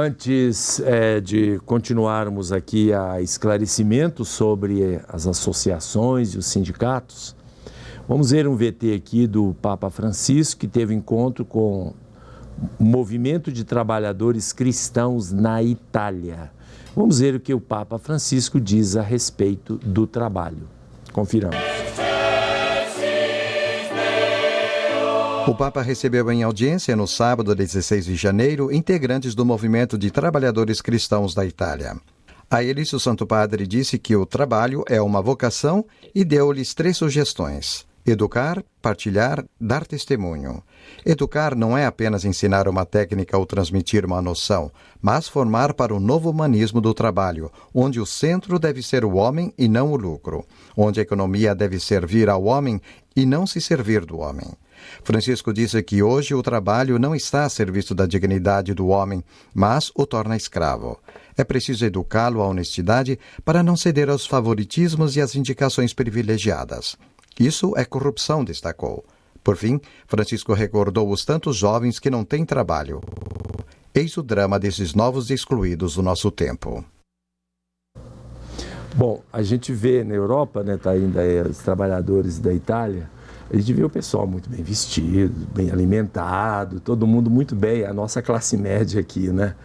Antes de continuarmos aqui a esclarecimento sobre as associações e os sindicatos, vamos ver um VT aqui do Papa Francisco, que teve encontro com o movimento de trabalhadores cristãos na Itália. Vamos ver o que o Papa Francisco diz a respeito do trabalho. Confiramos. O Papa recebeu em audiência no sábado, 16 de janeiro, integrantes do movimento de trabalhadores cristãos da Itália. A eles, o Santo Padre disse que o trabalho é uma vocação e deu-lhes 3 sugestões: educar, partilhar, dar testemunho. Educar não é apenas ensinar uma técnica ou transmitir uma noção, mas formar para o novo humanismo do trabalho, onde o centro deve ser o homem e não o lucro, onde a economia deve servir ao homem e não se servir do homem. Francisco disse que hoje o trabalho não está a serviço da dignidade do homem, mas o torna escravo. É preciso educá-lo à honestidade para não ceder aos favoritismos e às indicações privilegiadas. Isso é corrupção, destacou. Por fim, Francisco recordou os tantos jovens que não têm trabalho. Eis o drama desses novos excluídos do nosso tempo. Bom, a gente vê na Europa, né, tá ainda aí os trabalhadores da Itália, a gente vê o pessoal muito bem vestido, bem alimentado, todo mundo muito bem, a nossa classe média aqui, né?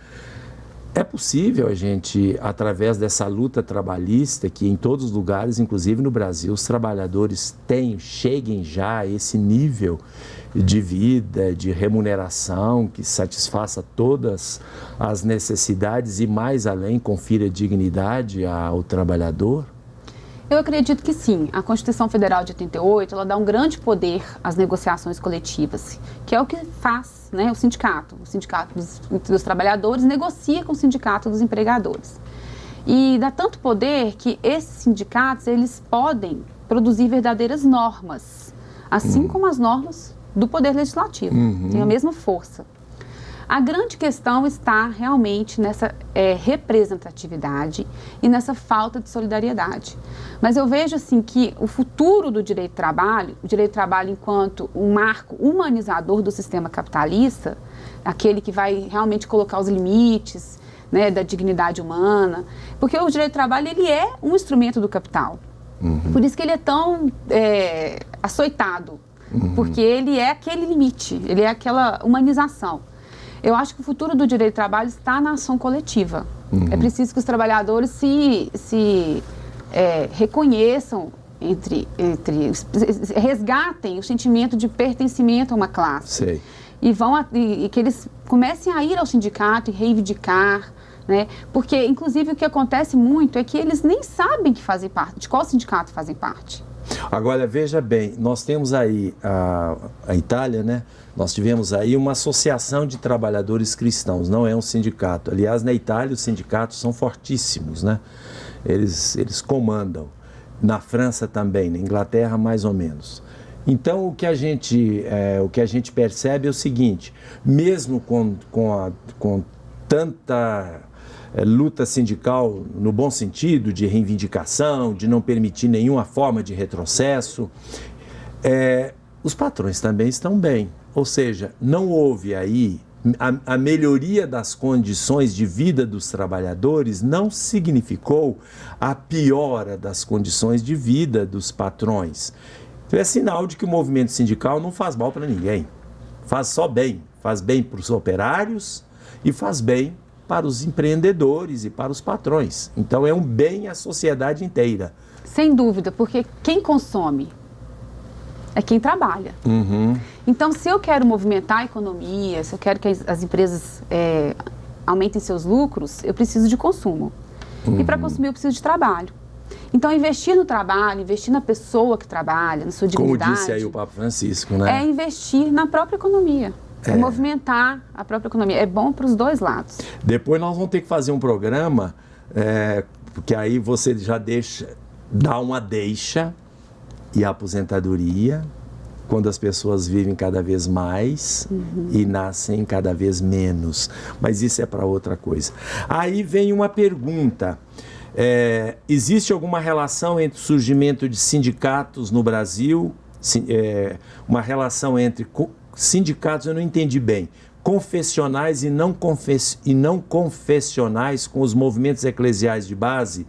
É possível a gente, através dessa luta trabalhista, que em todos os lugares, inclusive no Brasil, os trabalhadores cheguem já a esse nível de vida, de remuneração, que satisfaça todas as necessidades e mais além, confira dignidade ao trabalhador? Eu acredito que sim. A Constituição Federal de 88, ela dá um grande poder às negociações coletivas, que é o que faz, né, o sindicato. O sindicato dos trabalhadores negocia com o sindicato dos empregadores. E dá tanto poder que esses sindicatos, eles podem produzir verdadeiras normas, assim como as normas do Poder Legislativo. Tem a mesma força. A grande questão está realmente nessa representatividade e nessa falta de solidariedade. Mas eu vejo assim que o futuro do direito do trabalho enquanto um marco humanizador do sistema capitalista, aquele que vai realmente colocar os limites, né, da dignidade humana, porque o direito do trabalho ele é um instrumento do capital. Por isso que ele é tão açoitado, porque ele é aquele limite, ele é aquela humanização. Eu acho que o futuro do direito do trabalho está na ação coletiva. É preciso que os trabalhadores se reconheçam, resgatem o sentimento de pertencimento a uma classe. Sei. E que eles comecem a ir ao sindicato e reivindicar, né? Porque, inclusive, o que acontece muito é que eles nem sabem que fazem parte, de qual sindicato fazem parte. Agora, veja bem, nós temos aí a Itália, né? Nós tivemos aí uma associação de trabalhadores cristãos, não é um sindicato. Aliás, na Itália os sindicatos são fortíssimos, né? Eles comandam. Na França também, na Inglaterra mais ou menos. Então, o que a gente percebe é o seguinte: mesmo com tanta luta sindical no bom sentido, de reivindicação, de não permitir nenhuma forma de retrocesso, os patrões também estão bem. Ou seja, não houve aí a melhoria das condições de vida dos trabalhadores, não significou a piora das condições de vida dos patrões. Então é sinal de que o movimento sindical não faz mal para ninguém, faz só bem, faz bem para os operários e faz bem para os empreendedores e para os patrões. Então é um bem à sociedade inteira. Sem dúvida, porque quem consome é quem trabalha. Então, se eu quero movimentar a economia, se eu quero que as empresas aumentem seus lucros, eu preciso de consumo. E para consumir eu preciso de trabalho. Então, investir no trabalho, investir na pessoa que trabalha, na sua dignidade... Como disse aí o Papa Francisco, né? É investir na própria economia. É movimentar a própria economia. É bom para os dois lados. Depois nós vamos ter que fazer um programa, porque aí você já dá uma deixa e a aposentadoria, quando as pessoas vivem cada vez mais e nascem cada vez menos. Mas isso é para outra coisa. Aí vem uma pergunta. Existe alguma relação entre o surgimento de sindicatos no Brasil, uma relação entre sindicatos, eu não entendi bem, confessionais e não confessionais com os movimentos eclesiais de base?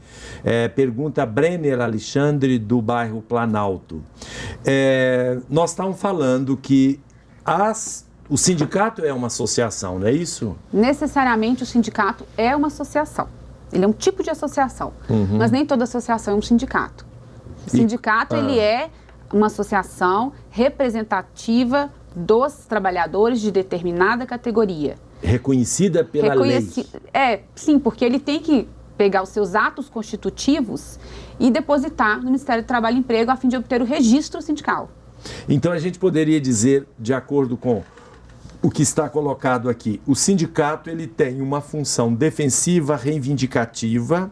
Pergunta Brenner Alexandre, do bairro Planalto. Nós estávamos falando que o sindicato é uma associação, não é isso? Necessariamente o sindicato é uma associação. Ele é um tipo de associação, mas nem toda associação é um sindicato. O sindicato, ele é uma associação representativa dos trabalhadores de determinada categoria. Reconhecida pela lei. Sim, porque ele tem que pegar os seus atos constitutivos e depositar no Ministério do Trabalho e Emprego a fim de obter o registro sindical. Então a gente poderia dizer, de acordo com o que está colocado aqui, o sindicato ele tem uma função defensiva, reivindicativa,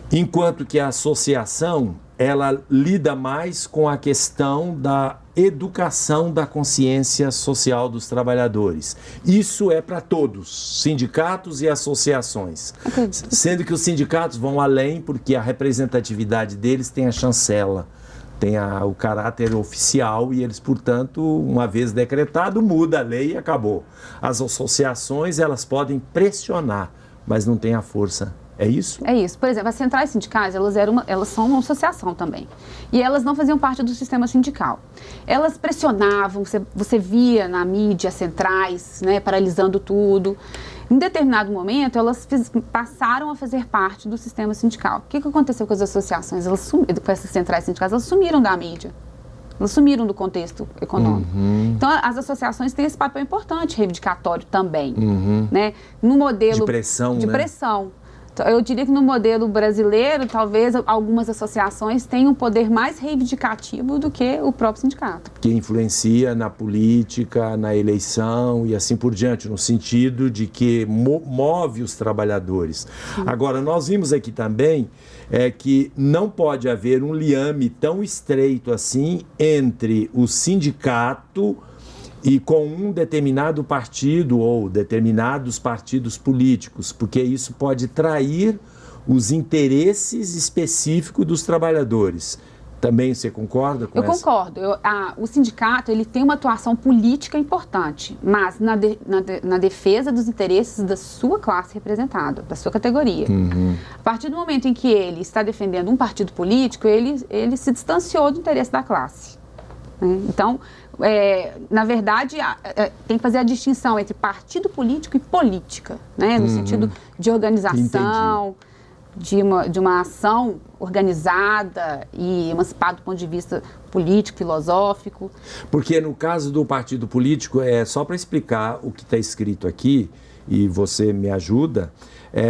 enquanto que a associação ela lida mais com a questão da educação da consciência social dos trabalhadores. Isso é para todos, sindicatos e associações. Sendo que os sindicatos vão além, porque a representatividade deles tem a chancela, tem o caráter oficial e eles, portanto, uma vez decretado, muda a lei e acabou. As associações, elas podem pressionar, mas não têm a força. É isso? É isso. Por exemplo, as centrais sindicais, elas são uma associação também. E elas não faziam parte do sistema sindical. Elas pressionavam, você via na mídia centrais, né, paralisando tudo. Em determinado momento, elas passaram a fazer parte do sistema sindical. O que aconteceu com as associações? Com essas centrais sindicais, elas sumiram da mídia. Elas sumiram do contexto econômico. Então, as associações têm esse papel importante, reivindicatório também. Né? No modelo de pressão, de pressão. Eu diria que no modelo brasileiro, talvez algumas associações tenham um poder mais reivindicativo do que o próprio sindicato. Que influencia na política, na eleição e assim por diante, no sentido de que move os trabalhadores. Agora, nós vimos aqui também que não pode haver um liame tão estreito assim entre o sindicato e com um determinado partido ou determinados partidos políticos, porque isso pode trair os interesses específicos dos trabalhadores. Também você concorda com isso? Eu concordo. O sindicato ele tem uma atuação política importante, mas na defesa dos interesses da sua classe representada, da sua categoria. A partir do momento em que ele está defendendo um partido político, ele se distanciou do interesse da classe. Né? Então, na verdade, tem que fazer a distinção entre partido político e política, né? No sentido de organização, de uma ação organizada e emancipada do ponto de vista político, filosófico. Porque no caso do partido político, só para explicar o que está escrito aqui, e você me ajuda,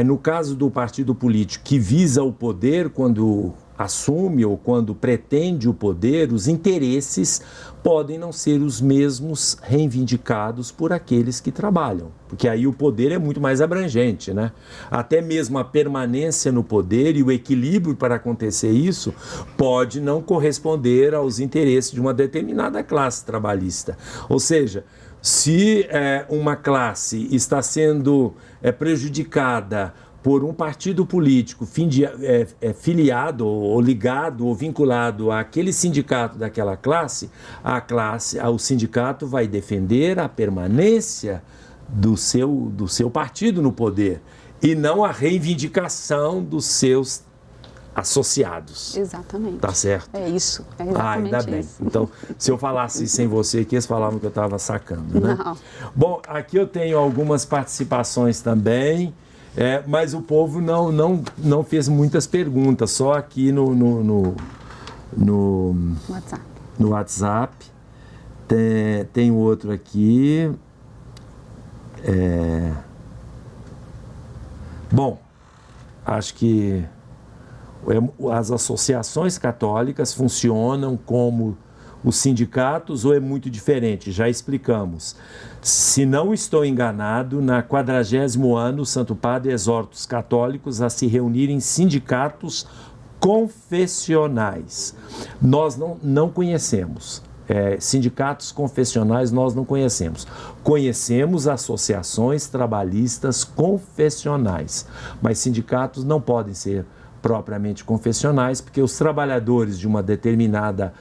no caso do partido político que visa o poder quando assume ou quando pretende o poder, os interesses podem não ser os mesmos reivindicados por aqueles que trabalham, porque aí o poder é muito mais abrangente, né? Até mesmo a permanência no poder e o equilíbrio para acontecer isso pode não corresponder aos interesses de uma determinada classe trabalhista. Ou seja, se uma classe está sendo prejudicada por um partido político filiado ou ligado ou vinculado àquele sindicato daquela classe, o sindicato vai defender a permanência do seu partido no poder e não a reivindicação dos seus associados. Exatamente. Tá certo? É isso. É exatamente ainda bem. isso. Então, se eu falasse sem você aqui, eles falavam que eu estava sacando, né? Não. Bom, aqui eu tenho algumas participações também. Mas o povo não fez muitas perguntas, só aqui no WhatsApp. Tem outro aqui. Bom, acho que as associações católicas funcionam como os sindicatos ou é muito diferente? Já explicamos. Se não estou enganado, na 40º ano, o Santo Padre exorta os católicos a se reunirem em sindicatos confessionais. Nós não conhecemos. Sindicatos confessionais nós não conhecemos. Conhecemos associações trabalhistas confessionais, mas sindicatos não podem ser propriamente confessionais, porque os trabalhadores de uma determinada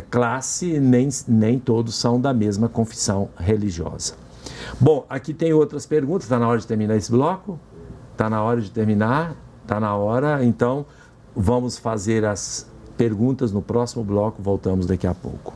classe nem todos são da mesma confissão religiosa. Bom, aqui tem outras perguntas. Está na hora de terminar esse bloco? Está na hora de terminar? Está na hora. Então, vamos fazer as perguntas no próximo bloco. Voltamos daqui a pouco.